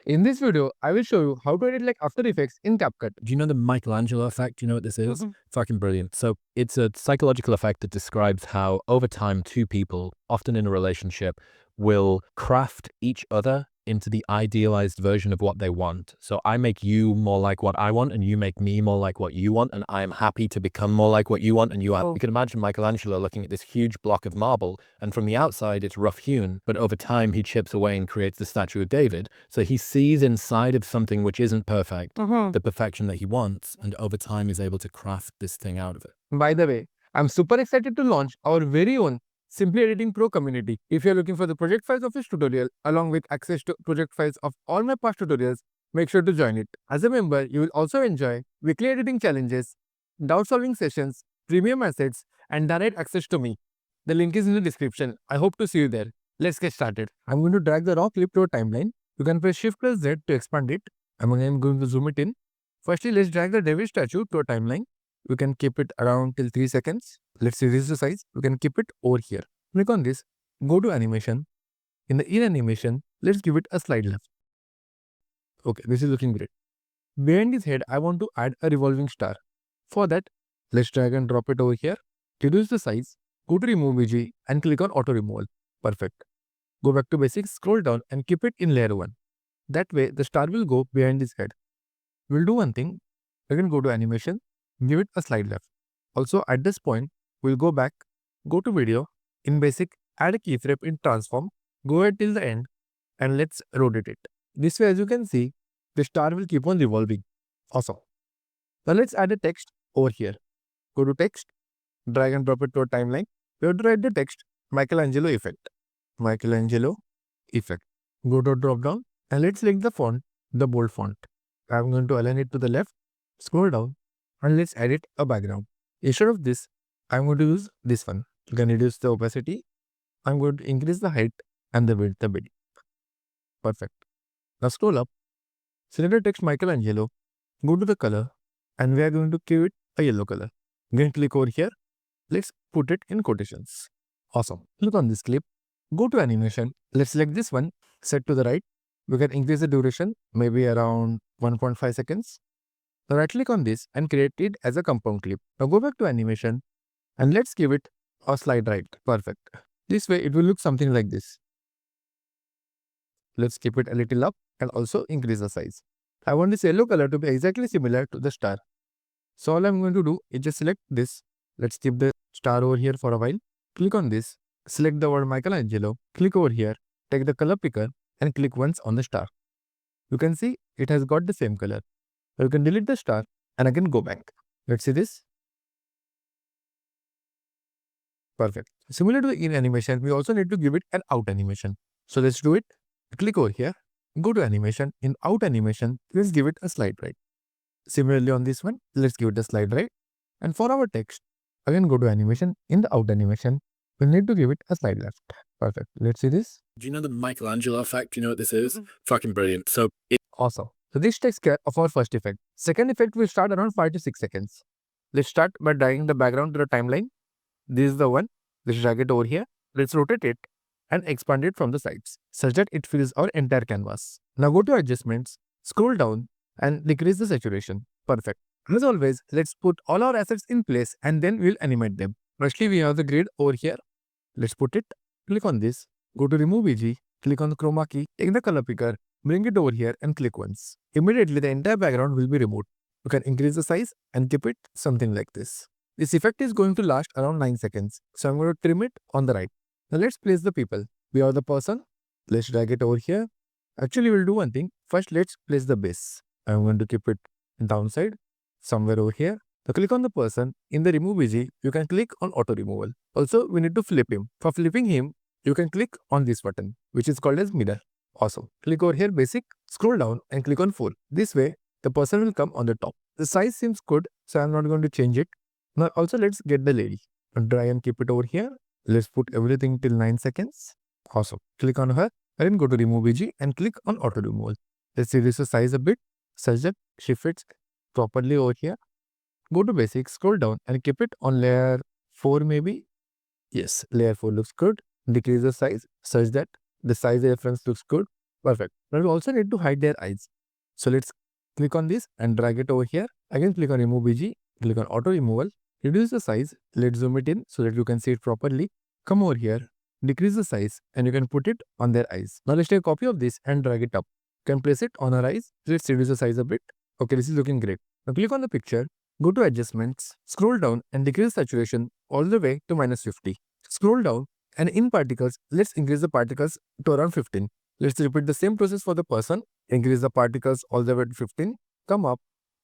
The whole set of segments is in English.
In this video, I will show you how to edit like After Effects in CapCut. Do you know the Michelangelo effect? Do you know what this is? Fucking brilliant. So it's a psychological effect that describes how over time two people, often in a relationship, will craft each other into the idealized version of what they want. So I make you more like what I want and you make me more like what you want, and I am happy to become more like what you want and you are. You can imagine Michelangelo looking at this huge block of marble, and from the outside it's rough hewn, but over time he chips away and creates the statue of David. So he sees inside of something which isn't perfect, the perfection that he wants, and over time is able to craft this thing out of it. By the way, I'm super excited to launch our very own Simply Editing Pro community. If you're looking for the project files of this tutorial along with access to project files of all my past tutorials, make sure to join it. As a member, you will also enjoy weekly editing challenges, doubt solving sessions, premium assets, and direct access to me. The link is in the description. I hope to see you there. Let's get started. I'm going to drag the raw clip to a timeline. You can press Shift plus Z to expand it. I'm again going to zoom it in. Firstly, let's drag the David statue to a timeline. We can keep it around till 3 seconds. Let's reduce the size. We can keep it over here. Click on this. Go to animation. In the ear animation, let's give it a slide left. Okay, this is looking great. Behind his head, I want to add a revolving star. For that, let's drag and drop it over here. Reduce the size. Go to remove BG and click on auto removal. Perfect. Go back to basics, scroll down and keep it in layer 1. That way, the star will go behind his head. We'll do one thing. Again, go to animation. Give it a slide left. Also, at this point, we'll go back, go to video, in basic, add a keyframe in transform, go ahead till the end, and let's rotate it. This way, as you can see, the star will keep on revolving. Awesome. Now let's add a text over here. Go to text, drag and drop it to a timeline. We have to write the text, Michelangelo effect. Michelangelo effect. Go to drop down, and let's select the font, the bold font. I'm going to align it to the left, scroll down, and let's edit a background. Instead of this, I'm going to use this one. You can reduce the opacity. I'm going to increase the height and the width a bit. Perfect. Now scroll up, select the text Michelangelo, go to the color, and we are going to give it a yellow color. Again, click over here. Let's put it in quotations. Awesome. Click on this clip. Go to animation. Let's select this one, set to the right. We can increase the duration, maybe around 1.5 seconds. Now right click on this and create it as a compound clip. Now go back to animation and let's give it a slide right. Perfect. This way it will look something like this. Let's keep it a little up and also increase the size. I want this yellow color to be exactly similar to the star. So all I'm going to do is just select this. Let's keep the star over here for a while. Click on this. Select the word Michelangelo. Click over here. Take the color picker and click once on the star. You can see it has got the same color. You can delete the star and again go back. Let's see this. Perfect. Similar to the in animation, we also need to give it an out animation. So let's do it. Click over here. Go to animation. In out animation, let's give it a slide right. Similarly on this one, let's give it a slide right. And for our text, again go to animation. In the out animation, we'll need to give it a slide left. Perfect. Let's see this. Do you know the Michelangelo effect? Do you know what this is? Fucking brilliant. So Awesome. So this takes care of our first effect. Second effect will start around 5 to 6 seconds. Let's start by dragging the background to the timeline. This is the one. Let's drag it over here. Let's rotate it and expand it from the sides such that it fills our entire canvas. Now go to adjustments, scroll down and decrease the saturation. Perfect. As always, let's put all our assets in place and then we'll animate them. Firstly, we have the grid over here. Let's put it. Click on this. Go to remove BG. Click on the chroma key. Take the color picker. Bring it over here and click once. Immediately, the entire background will be removed. You can increase the size and keep it something like this. This effect is going to last around 9 seconds. So I'm going to trim it on the right. Now let's place the people. We are the person. Let's drag it over here. Actually, we'll do one thing. First, let's place the base. I'm going to keep it downside somewhere over here. Now click on the person. In the remove BG, you can click on auto removal. Also, we need to flip him. For flipping him, you can click on this button, which is called as mirror. Awesome. Click over here, basic, scroll down and click on full. This way, the person will come on the top. The size seems good, so I'm not going to change it. Now also let's get the lady. Try and keep it over here. Let's put everything till 9 seconds. Awesome. Click on her and then go to remove BG and click on auto removal. Let's reduce the size a bit such that she fits properly over here. Go to basic, scroll down and keep it on layer 4 maybe. Yes, layer 4 looks good. Decrease the size such that the size reference looks good. Perfect. Now we also need to hide their eyes. So let's click on this and drag it over here. Again, click on remove BG, click on auto removal, reduce the size. Let's zoom it in so that you can see it properly. Come over here, decrease the size, and you can put it on their eyes. Now let's take a copy of this and drag it up. You can place it on our eyes. Let's reduce the size a bit. Okay, this is looking great. Now click on the picture, go to adjustments, scroll down and decrease saturation all the way to -50. Scroll down and in particles, let's increase the particles to around 15. Let's repeat the same process for the person. Increase the particles all the way to 15. Come up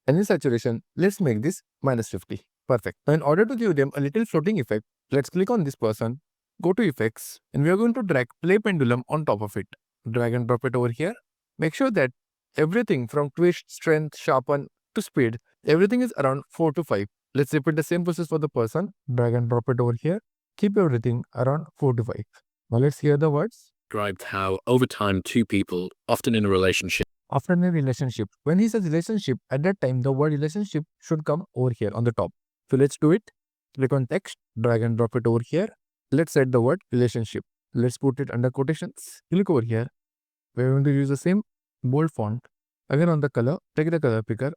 and in saturation, let's make this -50. Perfect. Now in order to give them a little floating effect, let's click on this person, go to effects, and we are going to drag play pendulum on top of it. Drag and drop it over here. Make sure that everything from twist, strength, sharpen to speed, everything is around 4 to 5. Let's repeat the same process for the person. Drag and drop it over here. Keep everything around 4 to 5. Now let's hear the words. Described how over time two people, often in a relationship, After a relationship, when he says relationship, at that time the word relationship should come over here on the top. So let's do it. Click on text, drag and drop it over here. Let's set the word relationship. Let's put it under quotations. Click over here. We're going to use the same bold font. Again on the color, take the color picker,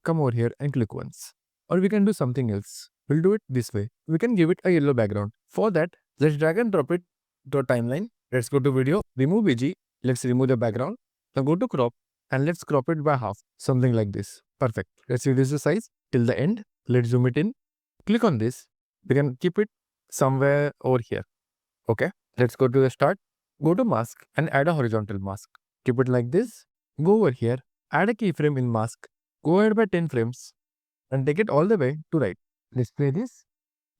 come over here and click once. Or we can do something else. We'll do it this way. We can give it a yellow background. For that, let's drag and drop it to a timeline. Let's go to video, remove VG. Let's remove the background. Now go to crop and let's crop it by half. Something like this. Perfect. Let's reduce the size till the end. Let's zoom it in. Click on this. We can keep it somewhere over here. Okay. Let's go to the start. Go to mask and add a horizontal mask. Keep it like this. Go over here. Add a keyframe in mask. Go ahead by 10 frames and take it all the way to right. Let's play this.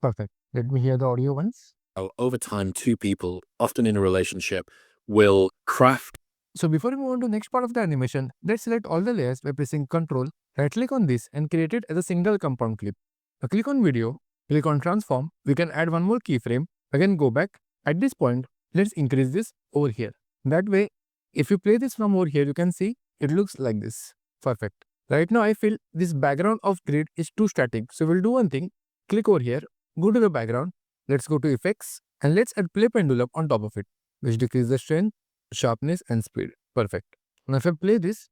Perfect. Let me hear the audio once. how over time two people, often in a relationship, will craft. So before we move on to next part of the animation, let's select all the layers by pressing Ctrl, right click on this and create it as a single compound clip. Now click on video, click on transform, we can add one more keyframe, again go back. At this point, let's increase this over here. That way, if you play this from over here, you can see it looks like this. Perfect. Right now I feel this background of grid is too static. So we'll do one thing, click over here, go to the background, let's go to effects and let's add play pendulum on top of it, which decreases the strength, sharpness and speed. Perfect. Now if I play this,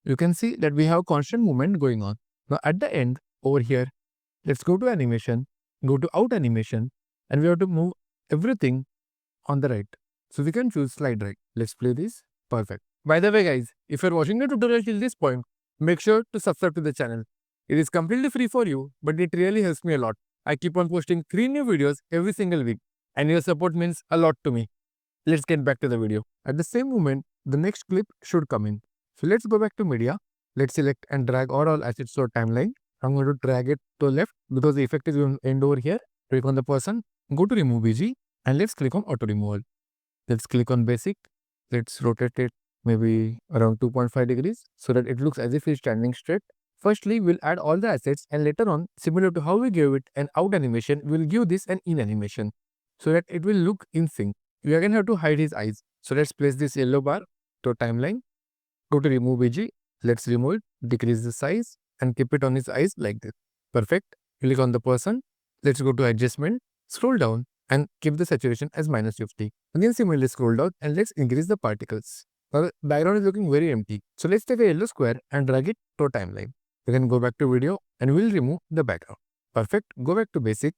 you can see that we have constant movement going on. Now at the end over here, let's go to animation, go to out animation and we have to move everything on the right. So we can choose slide right. Let's play this. Perfect. By the way guys, if you're watching the tutorial till this point, make sure to subscribe to the channel. It is completely free for you, but it really helps me a lot. I keep on posting 3 new videos every single week and your support means a lot to me. Let's get back to the video. At the same moment, the next clip should come in. So let's go back to media. Let's select and drag all assets to our timeline. I'm going to drag it to the left because the effect is going to end over here. Click on the person, go to remove BG and let's click on auto removal. Let's click on basic. Let's rotate it maybe around 2.5 degrees so that it looks as if it's standing straight. Firstly, we'll add all the assets and later on, similar to how we gave it an out animation, we'll give this an in animation so that it will look in sync. We again have to hide his eyes. So let's place this yellow bar to a timeline. Go to remove BG. Let's remove it, decrease the size and keep it on his eyes like this. Perfect. Click on the person. Let's go to adjustment, scroll down and keep the saturation as -50. Again similarly scroll down and let's increase the particles. Now the background is looking very empty. So let's take a yellow square and drag it to a timeline. We can go back to video and we'll remove the background. Perfect. Go back to basic.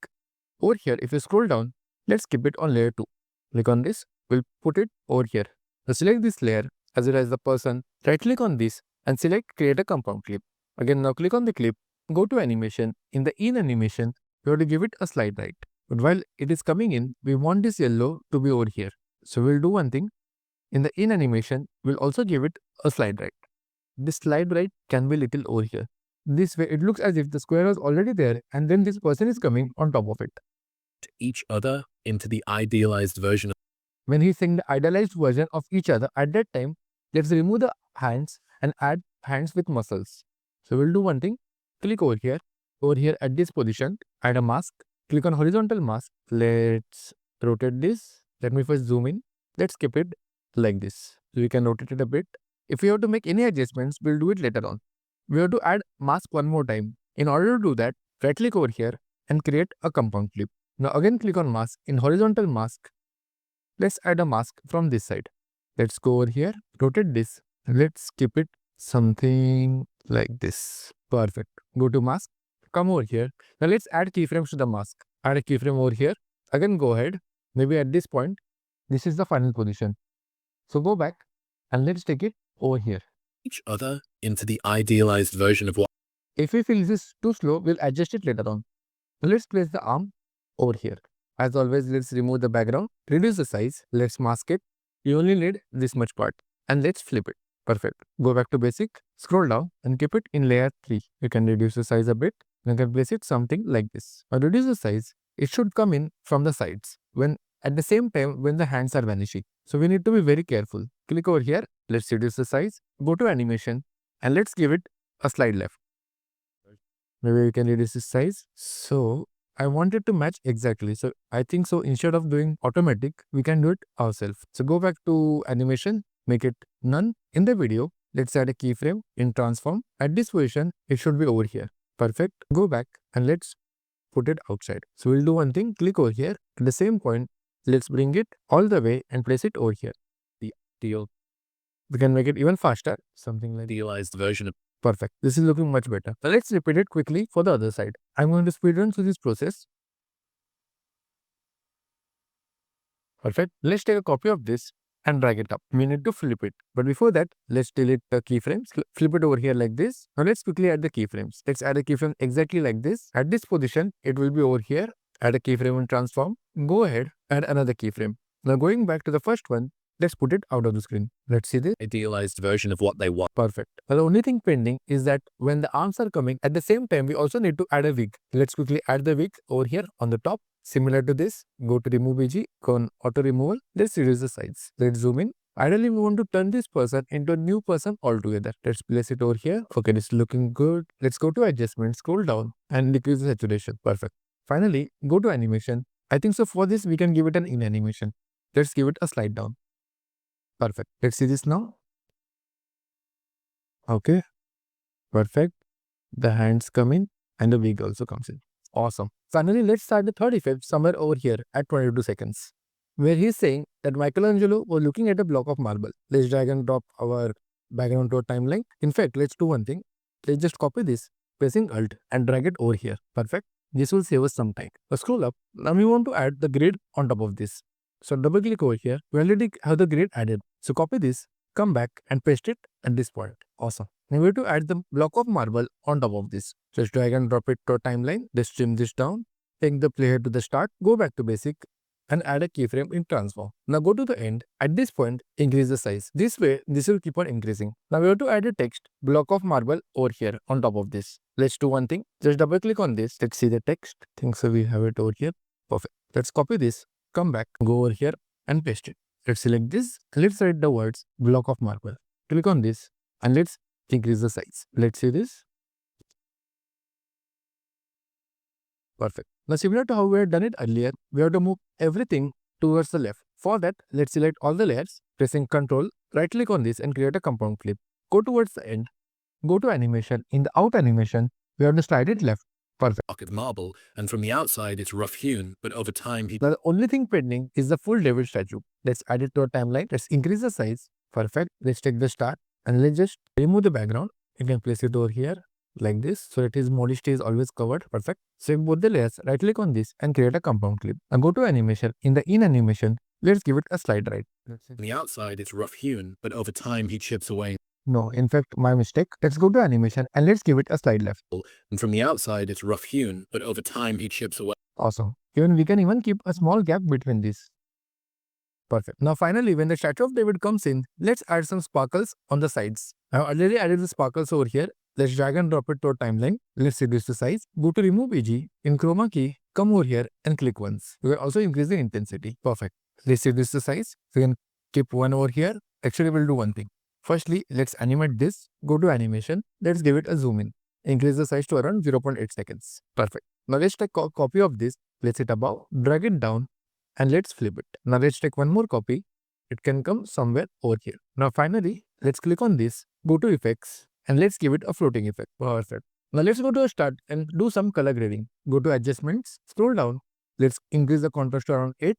Over here, if you scroll down, let's keep it on layer 2. Click on this. We'll put it over here. Now select this layer as well as the person. Right click on this and select create a compound clip. Again now click on the clip. Go to animation. In the in animation, we have to give it a slide right. But while it is coming in, we want this yellow to be over here. So we'll do one thing. In the in animation, we'll also give it a slide right. This slide right can be little over here. This way, it looks as if the square was already there and then this person is coming on top of it. Each other into the idealized version. When he's saying the idealized version of each other, at that time, let's remove the hands and add hands with muscles. So we'll do one thing. Click over here at this position, add a mask. Click on horizontal mask. Let's rotate this. Let me first zoom in. Let's keep it like this. So we can rotate it a bit. If we have to make any adjustments, we'll do it later on. We have to add mask one more time. In order to do that, right click over here and create a compound clip. Now again click on mask. In horizontal mask, Let's add a mask from this side. Let's go over here, rotate this, and let's keep it something like this. Perfect. Go to mask, come over here. Now let's add keyframes to the mask. Add a keyframe over here. Again, go ahead. Maybe at this point, this is the final position. So go back and let's take it over here. Each other into the idealized version of what. If we feel this is too slow, we'll adjust it later on. Now let's place the arm over here. As always, let's remove the background, reduce the size, let's mask it. You only need this much part and let's flip it. Perfect. Go back to basic, scroll down and keep it in layer 3. You can reduce the size a bit. You can place it something like this. Now reduce the size. It should come in from the sides when at the same time when the hands are vanishing. So we need to be very careful. Click over here. Let's reduce the size. Go to animation and let's give it a slide left. Maybe we can reduce the size. So I want it to match exactly. So I think so instead of doing automatic, we can do it ourselves. So go back to animation, make it none. In the video, let's add a keyframe in transform. At this position, it should be over here. Perfect. Go back and let's put it outside. So we'll do one thing, click over here. At the same point, let's bring it all the way and place it over here. The ideal, We can make it even faster. Something like idealized version of. perfect. This is looking much better. Now let's repeat it quickly for the other side. I'm going to speed run through this process. Perfect. Let's take a copy of this and drag it up. We need to flip it. But before that, let's delete the keyframes. Flip it over here like this. Now let's quickly add the keyframes. Let's add a keyframe exactly like this. At this position, it will be over here. Add a keyframe and transform. Go ahead, add another keyframe. Now going back to the first one, let's put it out of the screen. Let's see this. Idealized version of what they want. Perfect. Now the only thing pending is that when the arms are coming, at the same time, we also need to add a wig. Let's quickly add the wig over here on the top. Similar to this, go to remove BG, go on auto removal. Let's reduce the size. Let's zoom in. Ideally, we want to turn this person into a new person altogether. Let's place it over here. Okay, it's looking good. Let's go to adjustment, scroll down and decrease the saturation. Perfect. Finally, go to animation. I think so for this, we can give it an in animation. Let's give it a slide down. Perfect. Let's see this now. Okay. Perfect. The hands come in and the wig also comes in. Awesome. Finally, let's start the third effect somewhere over here at 22 seconds. Where he's saying that Michelangelo was looking at a block of marble. Let's drag and drop our background to a timeline. In fact, let's do one thing. Let's just copy this, pressing Alt and drag it over here. Perfect. This will save us some time. Now scroll up. Now we want to add the grid on top of this. So double click over here. We already have the grid added. So copy this, come back and paste it at this point. Awesome. Now we have to add the block of marble on top of this. Just drag and drop it to a timeline. Let's trim this down. Take the player to the start. Go back to basic and add a keyframe in transform. Now go to the end. At this point, increase the size. This way, this will keep on increasing. Now we have to add a text block of marble over here on top of this. Let's do one thing. Just double click on this. Let's see the text. Think so we have it over here. Perfect. Let's copy this. Come back. Go over here and paste it. Let's select this. Let's write the words block of marble. Click on this and let's increase the size. Let's see this. Perfect. Now similar to how we had done it earlier, we have to move everything towards the left. For that, let's select all the layers, pressing Ctrl, right click on this and create a compound clip. Go towards the end, go to animation. In the out animation, we have to slide it left. Perfect. Block of marble, and from the outside it's rough hewn, but over time he. Now the only thing pending is the full David statue. Let's add it to a timeline. Let's increase the size. Perfect. Let's take the start and let's just remove the background. You can place it over here like this so that his modesty is always covered. Perfect. Save both the layers, right click on this and create a compound clip. Now go to animation. In the in animation, let's give it a slide right. On the outside it's rough hewn, but over time he chips away. No, in fact, my mistake. Let's go to animation and let's give it a slide left. And from the outside it's rough hewn, but over time he chips away. Awesome. We can even keep a small gap between these. Perfect. Now finally, when the statue of David comes in, let's add some sparkles on the sides. I have already added the sparkles over here. Let's drag and drop it to a timeline. Let's reduce the size. Go to remove EG. In chroma key, come over here and click once. We will also increase the intensity. Perfect. Let's reduce the size. So you can keep one over here. Actually, we'll do one thing. Firstly, let's animate this. Go to animation. Let's give it a zoom in. Increase the size to around 0.8 seconds. Perfect. Now let's take a copy of this. Place it above. Drag it down. And let's flip it. Now let's take one more copy. It can come somewhere over here. Now finally, let's click on this. Go to effects. And let's give it a floating effect. Perfect. Now let's go to a start and do some color grading. Go to adjustments. Scroll down. Let's increase the contrast to around 8.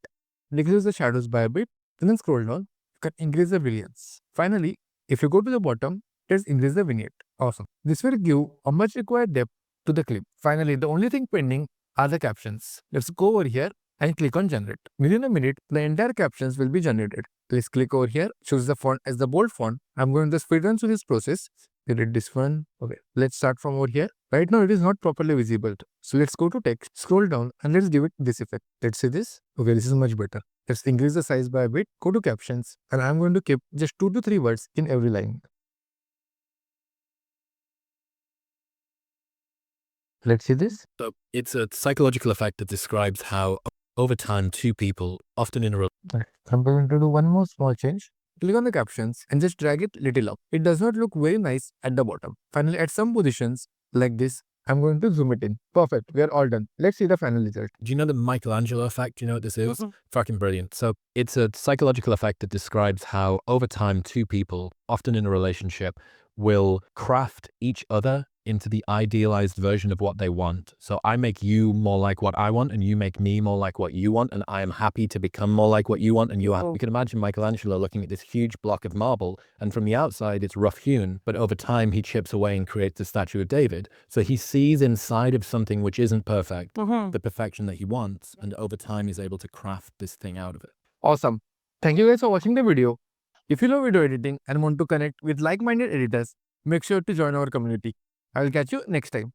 decrease the shadows by a bit, then scroll down, you can increase the brilliance. Finally, if you go to the bottom, let's increase the vignette. Awesome. This will give a much required depth to the clip. Finally, the only thing pending are the captions. Let's go over here and click on generate. Within a minute, the entire captions will be generated. Let's click over here, choose the font as the bold font. I'm going to speed run through this process. Delete this one. Okay, let's start from over here. Right now, it is not properly visible. So let's go to text, scroll down, and let's give it this effect. Let's see this. Okay, this is much better. Let's increase the size by a bit, go to captions, and I'm going to keep just 2 to 3 words in every line. Let's see this. So it's a psychological effect that describes how over time two people, often in a I'm going to do one more small change. Click on the captions and just drag it little up. It does not look very nice at the bottom. Finally, at some positions like this, I'm going to zoom it in. Perfect. We are all done. Let's see the final result. Do you know the Michelangelo effect? Do you know what this is? Fucking brilliant. So it's a psychological effect that describes how over time two people, often in a relationship, will craft each other into the idealized version of what they want. So I make you more like what I want and you make me more like what you want, and I am happy to become more like what you want and you are. You can imagine Michelangelo looking at this huge block of marble, and from the outside it's rough hewn, but over time he chips away and creates the statue of David. So he sees inside of something which isn't perfect, the perfection that he wants, and over time he's able to craft this thing out of it. Awesome. Thank you guys for watching the video. If you love video editing and want to connect with like-minded editors, make sure to join our community. I will catch you next time.